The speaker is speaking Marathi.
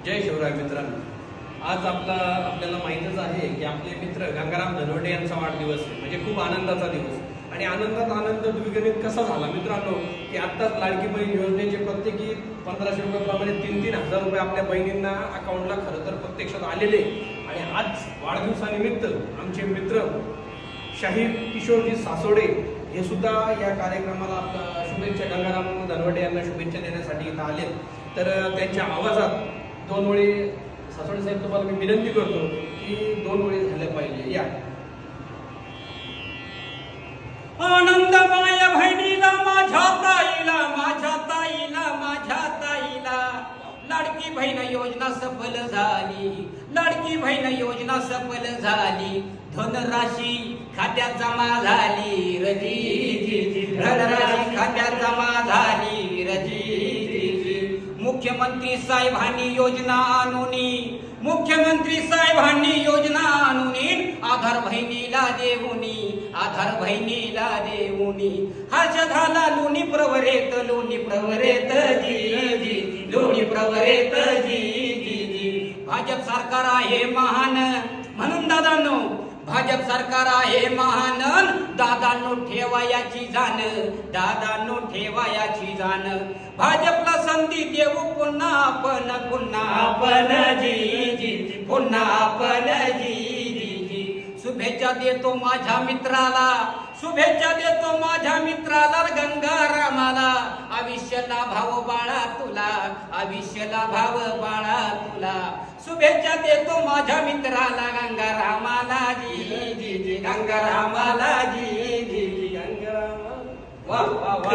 जय शिवराय मित्रांनो, आज आपल्याला माहीतच आहे की आपले मित्र गंगाराम धनवटे यांचा वाढदिवस आहे. म्हणजे खूप आनंदाचा दिवस आणि आनंदात आनंद द्विगुणित कसा झाला मित्रांनो की आत्ताच लाडकी बहीण योजनेचे प्रत्येकी 1500 रुपयाप्रमाणे 3,000 रुपये आपल्या बहिणींना अकाउंटला खरं तर प्रत्यक्षात आलेले. आणि आज वाढदिवसानिमित्त आमचे मित्र शाहीर किशोरजी सासोडे हे सुद्धा या कार्यक्रमाला आपला शुभेच्छा गंगाराम धनवटे यांना शुभेच्छा देण्यासाठी इथं आले. तर त्यांच्या आवाजात 2 ओळी सासोडे साहेब तुम्हाला मी विनंती करतो की 2 ओळी झाल्या पाहिजे. या आनंदमय बहिणीला माझ्या ताईला, माझ्या ताईला, माझ्या ताईला लाडकी बहीण योजना सफल झाली, लाडकी बहीण योजना सफल झाली. धनराशी खात्यात जमा झाली रजी, धनराशी खात्यात जमा झाली रजी. मुख्यमंत्री साहेबांनी योजना आणूनी, मुख्यमंत्री साहेबांनी योजना आणूनी आधार बहिणीला देऊनी, आधार बहिणीला देऊनी. हर्ष झाला लोणी प्रवरेत, लोणी प्रवरेत जी जी, लोणी प्रवरेत जी जी जी. भाजप सरकार आहे महान म्हणून दादांनो, भाजप सरकार आहे महान. दादांनो ठेवायाची जाण, दादांनो ठेवायाची जाण. भाजपला संधी देऊ पुन्हा आपण, पुन्हा आपण जी जी, पुन्हा आपण जी जी जी. शुभेच्छा देतो माझ्या मित्राला, शुभेच्छा देतो माझ्या मित्राला गंगारामाला. आयुष्याला भाव बाळा तुला, आयुष्याला भाव बाळा तुला. शुभेच्छा देतो माझ्या मित्राला गंगारामाला जी जी जी, गंगारामाला जी जी जी, गंगारामा. वा वा वा.